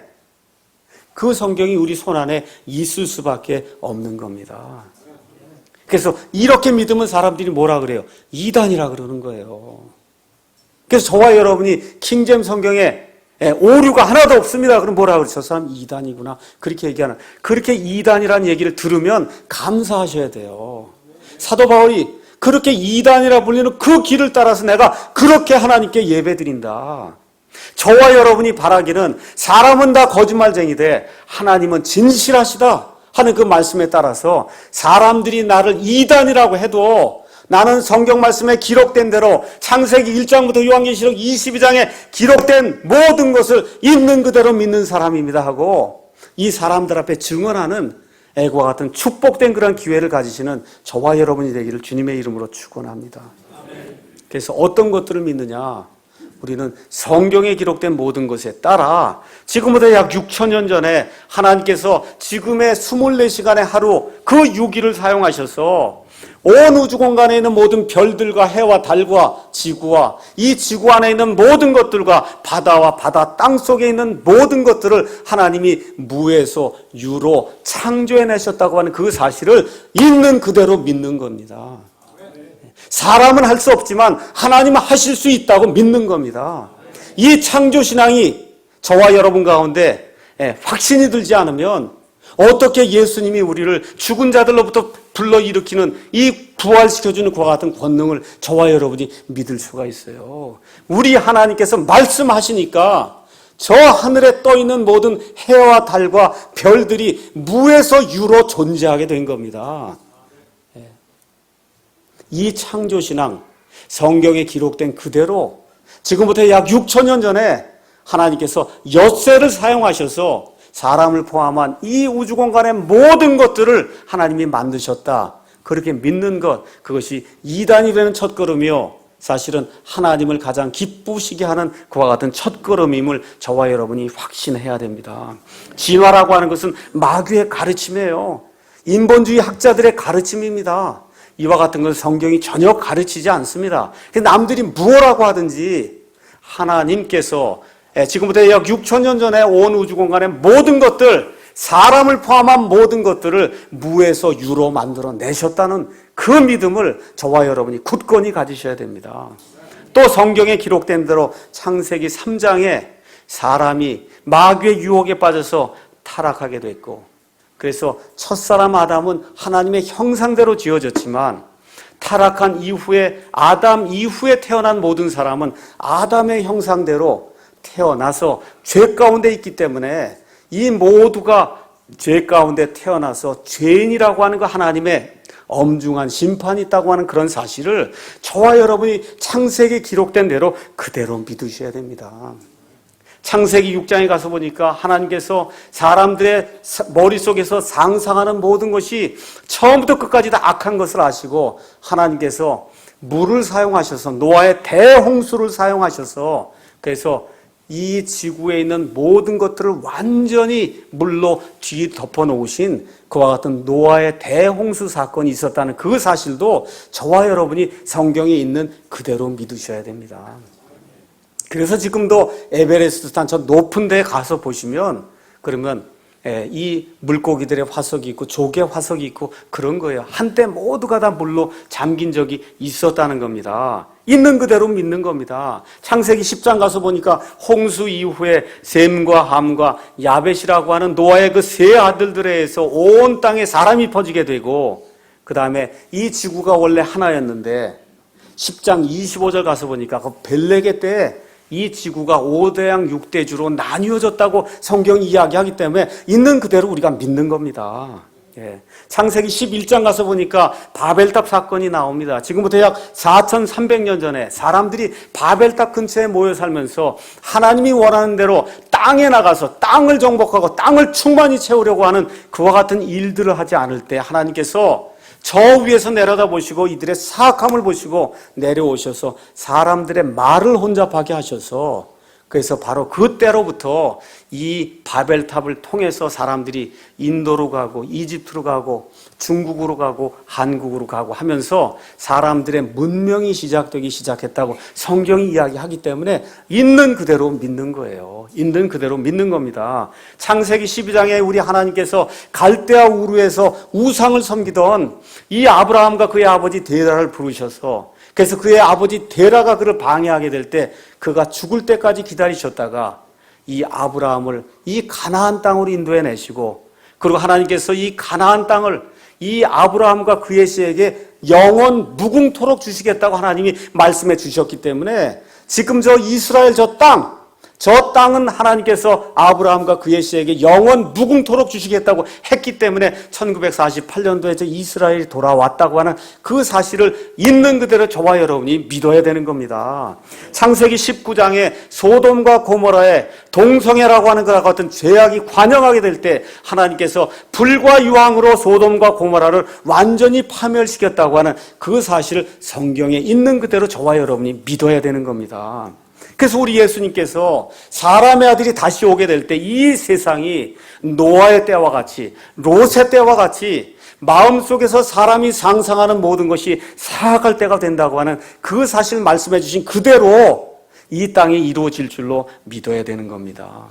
그 성경이 우리 손안에 있을 수밖에 없는 겁니다. 그래서 이렇게 믿으면 사람들이 뭐라 그래요? 이단이라 그러는 거예요. 그래서 저와 여러분이 킹제임스 성경에 오류가 하나도 없습니다. 그럼 뭐라 그래요? 저 사람 이단이구나. 그렇게 얘기하는. 그렇게 이단이라는 얘기를 들으면 감사하셔야 돼요. 사도 바울이 그렇게 이단이라 불리는 그 길을 따라서 내가 그렇게 하나님께 예배드린다. 저와 여러분이 바라기는 사람은 다 거짓말쟁이되 하나님은 진실하시다 하는 그 말씀에 따라서 사람들이 나를 이단이라고 해도 나는 성경 말씀에 기록된 대로 창세기 1장부터 요한계시록 22장에 기록된 모든 것을 있는 그대로 믿는 사람입니다 하고 이 사람들 앞에 증언하는 애과 같은 축복된 그런 기회를 가지시는 저와 여러분이 되기를 주님의 이름으로 축원합니다. 그래서 어떤 것들을 믿느냐? 우리는 성경에 기록된 모든 것에 따라 지금부터 약 6,000년 전에 하나님께서 지금의 24시간의 하루 그 6일을 사용하셔서 온 우주 공간에 있는 모든 별들과 해와 달과 지구와 이 지구 안에 있는 모든 것들과 바다와 바다 땅 속에 있는 모든 것들을 하나님이 무에서 유로 창조해내셨다고 하는 그 사실을 있는 그대로 믿는 겁니다. 사람은 할 수 없지만 하나님은 하실 수 있다고 믿는 겁니다. 이 창조신앙이 저와 여러분 가운데 확신이 들지 않으면 어떻게 예수님이 우리를 죽은 자들로부터 불러일으키는 이 부활시켜주는 그와 같은 권능을 저와 여러분이 믿을 수가 있어요. 우리 하나님께서 말씀하시니까 저 하늘에 떠있는 모든 해와 달과 별들이 무에서 유로 존재하게 된 겁니다. 이 창조신앙, 성경에 기록된 그대로 지금부터 약 6,000년 전에 하나님께서 엿새를 사용하셔서 사람을 포함한 이 우주 공간의 모든 것들을 하나님이 만드셨다. 그렇게 믿는 것, 그것이 이단이 되는 첫걸음이요. 사실은 하나님을 가장 기쁘시게 하는 그와 같은 첫걸음임을 저와 여러분이 확신해야 됩니다. 진화라고 하는 것은 마귀의 가르침이에요. 인본주의 학자들의 가르침입니다. 이와 같은 건 성경이 전혀 가르치지 않습니다. 남들이 무엇라고 하든지 하나님께서 지금부터 약 6,000년 전에 온 우주 공간의 모든 것들, 사람을 포함한 모든 것들을 무에서 유로 만들어 내셨다는 그 믿음을 저와 여러분이 굳건히 가지셔야 됩니다. 또 성경에 기록된 대로 창세기 3장에 사람이 마귀의 유혹에 빠져서 타락하게 됐고, 그래서 첫사람 아담은 하나님의 형상대로 지어졌지만 타락한 이후에 아담 이후에 태어난 모든 사람은 아담의 형상대로 태어나서 죄 가운데 있기 때문에 이 모두가 죄 가운데 태어나서 죄인이라고 하는 거 하나님의 엄중한 심판이 있다고 하는 그런 사실을 저와 여러분이 창세기에 기록된 대로 그대로 믿으셔야 됩니다. 창세기 6장에 가서 보니까 하나님께서 사람들의 머릿속에서 상상하는 모든 것이 처음부터 끝까지 다 악한 것을 아시고 하나님께서 물을 사용하셔서 노아의 대홍수를 사용하셔서 그래서 이 지구에 있는 모든 것들을 완전히 물로 뒤덮어 놓으신 그와 같은 노아의 대홍수 사건이 있었다는 그 사실도 저와 여러분이 성경에 있는 그대로 믿으셔야 됩니다. 그래서 지금도 에베레스트산 저 높은 데 가서 보시면 그러면 이 물고기들의 화석이 있고 조개 화석이 있고 그런 거예요. 한때 모두가 다 물로 잠긴 적이 있었다는 겁니다. 있는 그대로 믿는 겁니다. 창세기 10장 가서 보니까 홍수 이후에 셈과 함과 야벳이라고 하는 노아의 그 세 아들들에 의해서 온 땅에 사람이 퍼지게 되고 그 다음에 이 지구가 원래 하나였는데 10장 25절 가서 보니까 그 벨레게 때 이 지구가 5대양 6대주로 나뉘어졌다고 성경이 이야기하기 때문에 있는 그대로 우리가 믿는 겁니다. 창세기 11장 가서 보니까 바벨탑 사건이 나옵니다. 지금부터 약 4,300년 전에 사람들이 바벨탑 근처에 모여 살면서 하나님이 원하는 대로 땅에 나가서 땅을 정복하고 땅을 충만히 채우려고 하는 그와 같은 일들을 하지 않을 때 하나님께서 저 위에서 내려다보시고 이들의 사악함을 보시고 내려오셔서 사람들의 말을 혼잡하게 하셔서 그래서 바로 그때로부터 이 바벨탑을 통해서 사람들이 인도로 가고 이집트로 가고 중국으로 가고 한국으로 가고 하면서 사람들의 문명이 시작되기 시작했다고 성경이 이야기하기 때문에 있는 그대로 믿는 거예요. 있는 그대로 믿는 겁니다. 창세기 12장에 우리 하나님께서 갈대아 우르에서 우상을 섬기던 이 아브라함과 그의 아버지 데라를 부르셔서 그래서 그의 아버지 데라가 그를 방해하게 될 때 그가 죽을 때까지 기다리셨다가 이 아브라함을 이 가나안 땅으로 인도해 내시고 그리고 하나님께서 이 가나안 땅을 이 아브라함과 그의 씨에게 영원 무궁토록 주시겠다고 하나님이 말씀해 주셨기 때문에 지금 저 이스라엘 저 땅, 저 땅은 하나님께서 아브라함과 그의 씨에게 영원 무궁토록 주시겠다고 했기 때문에 1948년도에 저 이스라엘이 돌아왔다고 하는 그 사실을 있는 그대로 저와 여러분이 믿어야 되는 겁니다. 창세기 19장에 소돔과 고모라의 동성애라고 하는 것과 같은 죄악이 관영하게 될 때 하나님께서 불과 유황으로 소돔과 고모라를 완전히 파멸시켰다고 하는 그 사실을 성경에 있는 그대로 저와 여러분이 믿어야 되는 겁니다. 그래서 우리 예수님께서 사람의 아들이 다시 오게 될 때 이 세상이 노아의 때와 같이 롯의 때와 같이 마음속에서 사람이 상상하는 모든 것이 사악할 때가 된다고 하는 그 사실 말씀해 주신 그대로 이 땅에 이루어질 줄로 믿어야 되는 겁니다.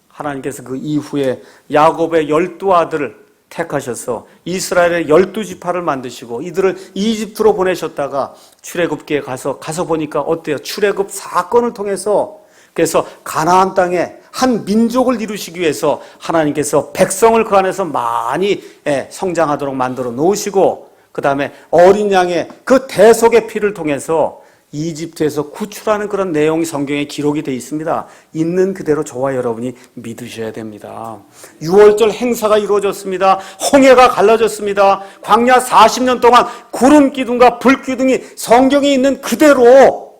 하나님께서 그 이후에 야곱의 12아들을 택하셔서 이스라엘의 12지파를 만드시고 이들을 이집트로 보내셨다가 출애굽기에 가서 보니까 어때요? 출애굽 사건을 통해서 그래서 가나안 땅에 한 민족을 이루시기 위해서 하나님께서 백성을 그 안에서 많이 성장하도록 만들어 놓으시고 그 다음에 어린 양의 그 대속의 피를 통해서 이집트에서 구출하는 그런 내용이 성경에 기록이 되어 있습니다. 있는 그대로 저와 여러분이 믿으셔야 됩니다. 6월절 행사가 이루어졌습니다. 홍해가 갈라졌습니다. 광야 40년 동안 구름 기둥과 불 기둥이 성경에 있는 그대로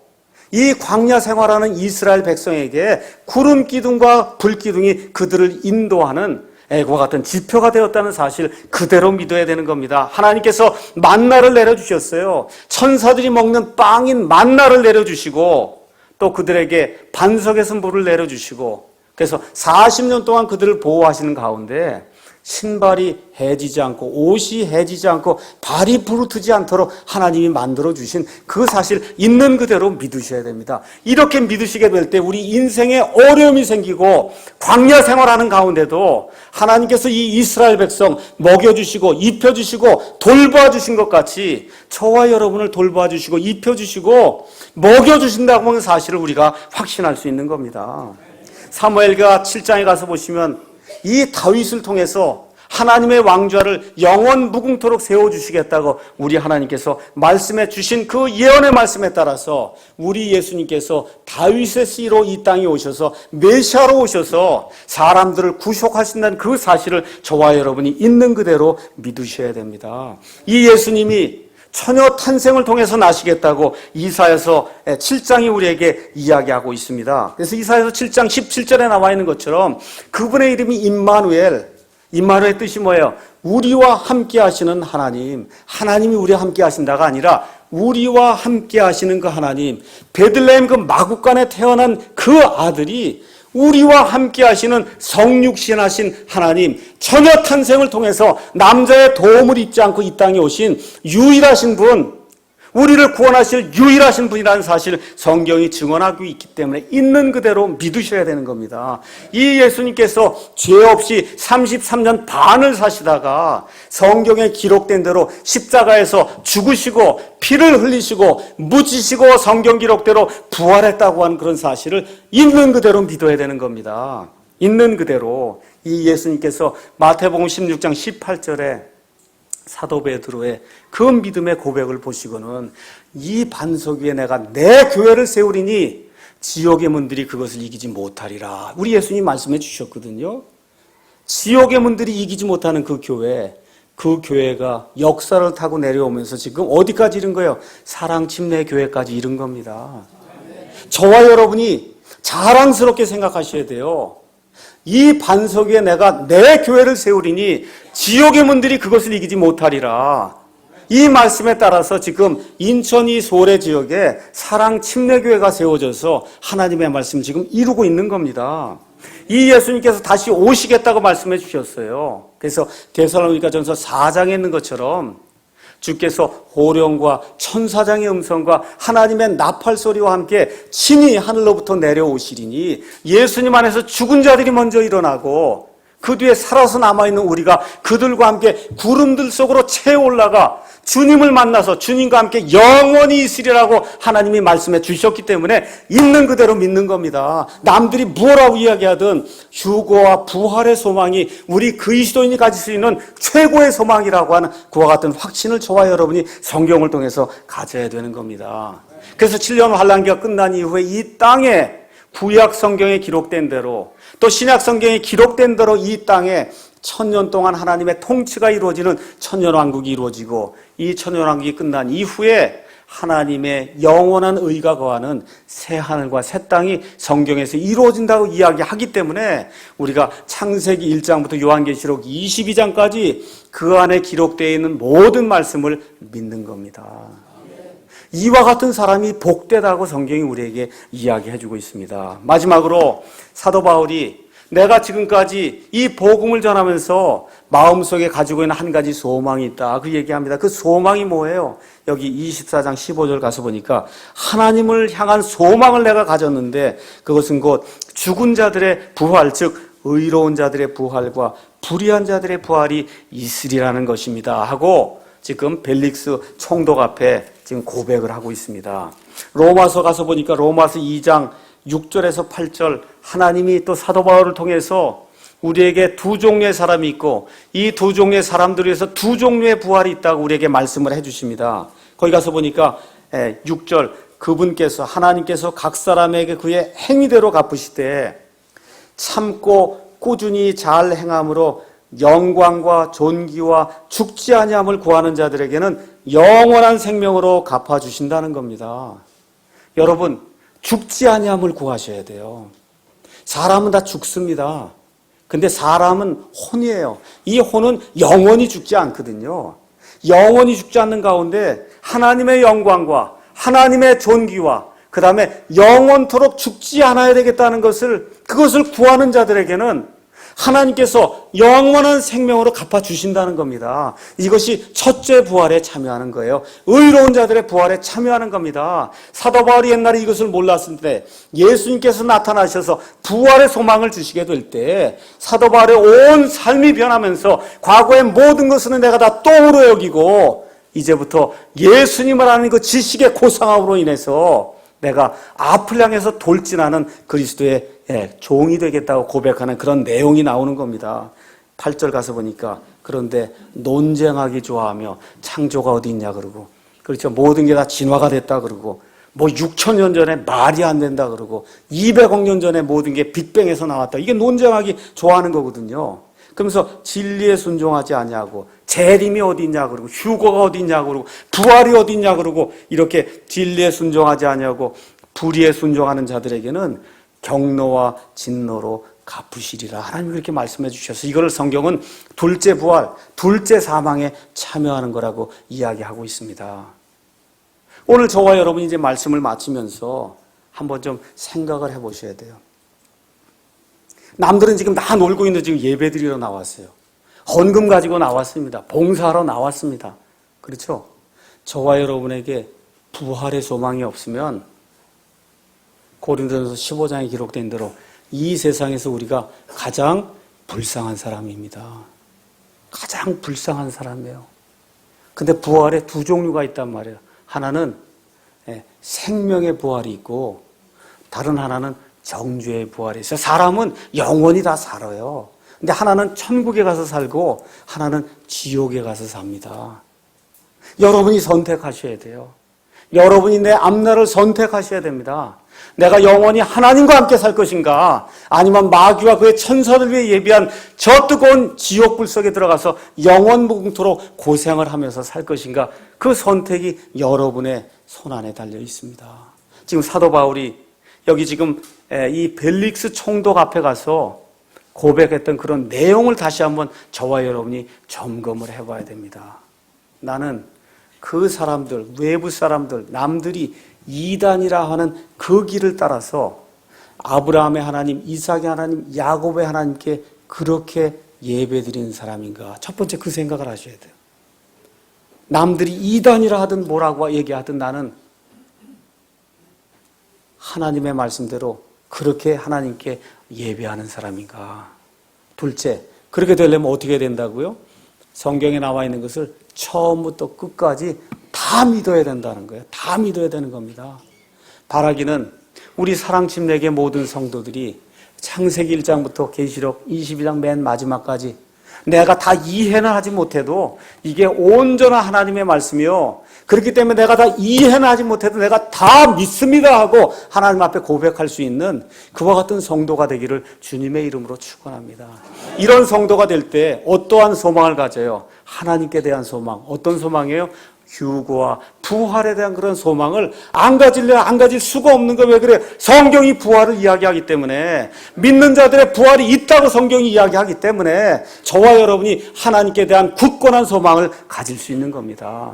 이 광야 생활하는 이스라엘 백성에게 구름 기둥과 불 기둥이 그들을 인도하는 그와 같은 지표가 되었다는 사실 그대로 믿어야 되는 겁니다. 하나님께서 만나를 내려주셨어요. 천사들이 먹는 빵인 만나를 내려주시고 또 그들에게 반석에서 물을 내려주시고 그래서 40년 동안 그들을 보호하시는 가운데 신발이 해지지 않고 옷이 해지지 않고 발이 부르트지 않도록 하나님이 만들어주신 그 사실 있는 그대로 믿으셔야 됩니다. 이렇게 믿으시게 될 때 우리 인생에 어려움이 생기고 광야 생활하는 가운데도 하나님께서 이 이스라엘 백성 먹여주시고 입혀주시고 돌봐주신 것 같이 저와 여러분을 돌봐주시고 입혀주시고 먹여주신다고 하는 사실을 우리가 확신할 수 있는 겁니다. 사무엘가 7장에 가서 보시면 이 다윗을 통해서 하나님의 왕좌를 영원 무궁토록 세워주시겠다고 우리 하나님께서 말씀해 주신 그 예언의 말씀에 따라서 우리 예수님께서 다윗의 씨로 이 땅에 오셔서 메시아로 오셔서 사람들을 구속하신다는 그 사실을 저와 여러분이 있는 그대로 믿으셔야 됩니다. 이 예수님이 처녀 탄생을 통해서 나시겠다고 이사야서 7장이 우리에게 이야기하고 있습니다. 그래서 이사야서 7장 17절에 나와 있는 것처럼 그분의 이름이 임마누엘의 뜻이 뭐예요? 우리와 함께 하시는 하나님, 하나님이 우리와 함께 하신다가 아니라 우리와 함께 하시는 그 하나님, 베들레헴 그 마구간에 태어난 그 아들이 우리와 함께 하시는 성육신하신 하나님, 처녀 탄생을 통해서 남자의 도움을 잊지 않고 이 땅에 오신 유일하신 분, 우리를 구원하실 유일하신 분이라는 사실 성경이 증언하고 있기 때문에 있는 그대로 믿으셔야 되는 겁니다. 이 예수님께서 죄 없이 33년 반을 사시다가 성경에 기록된 대로 십자가에서 죽으시고 피를 흘리시고 묻히시고 성경 기록대로 부활했다고 하는 그런 사실을 있는 그대로 믿어야 되는 겁니다. 있는 그대로 이 예수님께서 마태복음 16장 18절에 사도 베드로의 그 믿음의 고백을 보시고는 이 반석 위에 내가 내 교회를 세우리니 지옥의 문들이 그것을 이기지 못하리라. 우리 예수님 말씀해 주셨거든요. 지옥의 문들이 이기지 못하는 그 교회가 역사를 타고 내려오면서 지금 어디까지 이른 거예요? 사랑 침례 교회까지 이른 겁니다. 저와 여러분이 자랑스럽게 생각하셔야 돼요. 이 반석 위에 내가 내 교회를 세우리니 지옥의 문들이 그것을 이기지 못하리라. 이 말씀에 따라서 지금 인천이 소래 지역에 사랑 침례교회가 세워져서 하나님의 말씀 지금 이루고 있는 겁니다. 이 예수님께서 다시 오시겠다고 말씀해 주셨어요. 그래서 데살로니가전서 4장에 있는 것처럼 주께서 호령과 천사장의 음성과 하나님의 나팔 소리와 함께 친히 하늘로부터 내려오시리니 예수님 안에서 죽은 자들이 먼저 일어나고 그 뒤에 살아서 남아있는 우리가 그들과 함께 구름들 속으로 채 올라가 주님을 만나서 주님과 함께 영원히 있으리라고 하나님이 말씀해 주셨기 때문에 있는 그대로 믿는 겁니다. 남들이 뭐라고 이야기하든 휴거와 부활의 소망이 우리 그리스도인이 가질 수 있는 최고의 소망이라고 하는 그와 같은 확신을 저와 여러분이 성경을 통해서 가져야 되는 겁니다. 그래서 7년 환란기가 끝난 이후에 이 땅에 구약 성경에 기록된 대로 또 신약 성경에 기록된 대로 이 땅에 1000년 동안 하나님의 통치가 이루어지는 천년왕국이 이루어지고 이 천년왕국이 끝난 이후에 하나님의 영원한 의가 거하는 새 하늘과 새 땅이 성경에서 이루어진다고 이야기하기 때문에 우리가 창세기 1장부터 요한계시록 22장까지 그 안에 기록되어 있는 모든 말씀을 믿는 겁니다. 이와 같은 사람이 복되다고 성경이 우리에게 이야기해주고 있습니다. 마지막으로 사도 바울이 내가 지금까지 이 복음을 전하면서 마음속에 가지고 있는 한 가지 소망이 있다. 그 얘기합니다. 그 소망이 뭐예요? 여기 24장 15절 가서 보니까 하나님을 향한 소망을 내가 가졌는데 그것은 곧 죽은 자들의 부활, 즉 의로운 자들의 부활과 불의한 자들의 부활이 있으리라는 것입니다. 하고 지금 벨릭스 총독 앞에 지금 고백을 하고 있습니다. 로마서 가서 보니까 로마서 2장 6절에서 8절 하나님이 또 사도 바울을 통해서 우리에게 두 종류의 사람이 있고 이 두 종류의 사람들 위해서 두 종류의 부활이 있다고 우리에게 말씀을 해주십니다. 거기 가서 보니까 6절 그분께서 하나님께서 각 사람에게 그의 행위대로 갚으시되 참고 꾸준히 잘 행함으로 영광과 존귀와 죽지 아니함을 구하는 자들에게는 영원한 생명으로 갚아주신다는 겁니다. 여러분 죽지 아니함을 구하셔야 돼요. 사람은 다 죽습니다. 근데 사람은 혼이에요. 이 혼은 영원히 죽지 않거든요. 영원히 죽지 않는 가운데 하나님의 영광과 하나님의 존귀와 그 다음에 영원토록 죽지 않아야 되겠다는 그것을 구하는 자들에게는 하나님께서 영원한 생명으로 갚아주신다는 겁니다. 이것이 첫째 부활에 참여하는 거예요. 의로운 자들의 부활에 참여하는 겁니다. 사도 바울이 옛날에 이것을 몰랐을 때 예수님께서 나타나셔서 부활의 소망을 주시게 될 때 사도 바울의 온 삶이 변하면서 과거의 모든 것은 내가 다 똥으로 여기고 이제부터 예수님을 아는 그 지식의 고상함으로 인해서 내가 앞을 향해서 돌진하는 그리스도의 종이 되겠다고 고백하는 그런 내용이 나오는 겁니다. 8절 가서 보니까 그런데 논쟁하기 좋아하며 창조가 어디 있냐 그러고 그렇죠. 모든 게 다 진화가 됐다 그러고 뭐 6,000년 전에 말이 안 된다 그러고 200억 년 전에 모든 게 빅뱅에서 나왔다. 이게 논쟁하기 좋아하는 거거든요. 그러면서 진리에 순종하지 않냐고 재림이 어디 있냐 그러고 휴거가 어디 있냐 그러고 부활이 어디 있냐 그러고 이렇게 진리에 순종하지 않냐고 불의에 순종하는 자들에게는 경노와 진노로 갚으시리라. 하나님이 그렇게 말씀해 주셔서 이걸 성경은 둘째 부활, 둘째 사망에 참여하는 거라고 이야기하고 있습니다. 오늘 저와 여러분이 이제 말씀을 마치면서 한번 좀 생각을 해보셔야 돼요. 남들은 지금 다 놀고 있는데 지금 예배드리러 나왔어요. 헌금 가지고 나왔습니다. 봉사하러 나왔습니다. 그렇죠? 저와 여러분에게 부활의 소망이 없으면 고린도전서 15장에 기록된 대로 이 세상에서 우리가 가장 불쌍한 사람입니다. 가장 불쌍한 사람이에요. 근데 부활에 두 종류가 있단 말이에요. 하나는 생명의 부활이 있고 다른 하나는 정죄의 부활이 있어요. 사람은 영원히 다 살아요. 근데 하나는 천국에 가서 살고 하나는 지옥에 가서 삽니다. 여러분이 선택하셔야 돼요. 여러분이 내 앞날을 선택하셔야 됩니다. 내가 영원히 하나님과 함께 살 것인가 아니면 마귀와 그의 천사들 위해 예비한 저 뜨거운 지옥불 속에 들어가서 영원무궁토록 고생을 하면서 살 것인가 그 선택이 여러분의 손안에 달려 있습니다. 지금 사도 바울이 여기 지금 이 벨릭스 총독 앞에 가서 고백했던 그런 내용을 다시 한번 저와 여러분이 점검을 해봐야 됩니다. 나는 그 사람들, 외부 사람들, 남들이 이단이라 하는 그 길을 따라서 아브라함의 하나님, 이삭의 하나님, 야곱의 하나님께 그렇게 예배드리는 사람인가? 첫 번째 그 생각을 하셔야 돼요. 남들이 이단이라 하든 뭐라고 얘기하든 나는 하나님의 말씀대로 그렇게 하나님께 예배하는 사람인가? 둘째, 그렇게 되려면 어떻게 된다고요? 성경에 나와 있는 것을 처음부터 끝까지 다 믿어야 된다는 거예요. 다 믿어야 되는 겁니다. 바라기는 우리 사랑침례계 모든 성도들이 창세기 1장부터 계시록 22장 맨 마지막까지 내가 다 이해는 하지 못해도 이게 온전한 하나님의 말씀이요. 그렇기 때문에 내가 다 이해는 하지 못해도 내가 다 믿습니다 하고 하나님 앞에 고백할 수 있는 그와 같은 성도가 되기를 주님의 이름으로 축원합니다. 이런 성도가 될 때 어떠한 소망을 가져요? 하나님께 대한 소망. 어떤 소망이에요? 휴거와 부활에 대한 그런 소망을 안 가질 수가 없는 거. 왜 그래? 성경이 부활을 이야기하기 때문에, 믿는 자들의 부활이 있다고 성경이 이야기하기 때문에 저와 여러분이 하나님께 대한 굳건한 소망을 가질 수 있는 겁니다.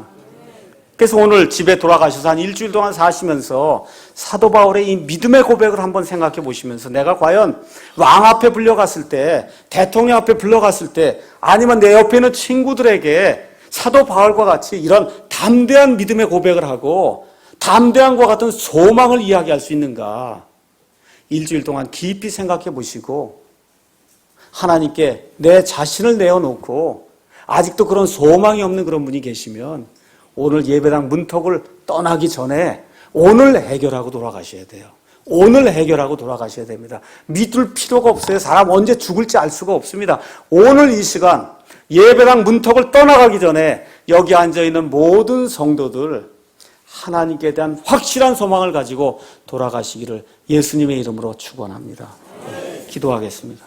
그래서 오늘 집에 돌아가셔서 한 일주일 동안 사시면서 사도 바울의 이 믿음의 고백을 한번 생각해 보시면서, 내가 과연 왕 앞에 불려갔을 때, 대통령 앞에 불려갔을 때, 아니면 내 옆에 있는 친구들에게 사도 바울과 같이 이런 담대한 믿음의 고백을 하고 담대함과 같은 소망을 이야기할 수 있는가? 일주일 동안 깊이 생각해 보시고 하나님께 내 자신을 내어놓고 아직도 그런 소망이 없는 그런 분이 계시면 오늘 예배당 문턱을 떠나기 전에 오늘 해결하고 돌아가셔야 돼요. 오늘 해결하고 돌아가셔야 됩니다. 믿을 필요가 없어요. 사람 언제 죽을지 알 수가 없습니다. 오늘 이 시간 예배당 문턱을 떠나가기 전에 여기 앉아있는 모든 성도들 하나님께 대한 확실한 소망을 가지고 돌아가시기를 예수님의 이름으로 축원합니다. 기도하겠습니다.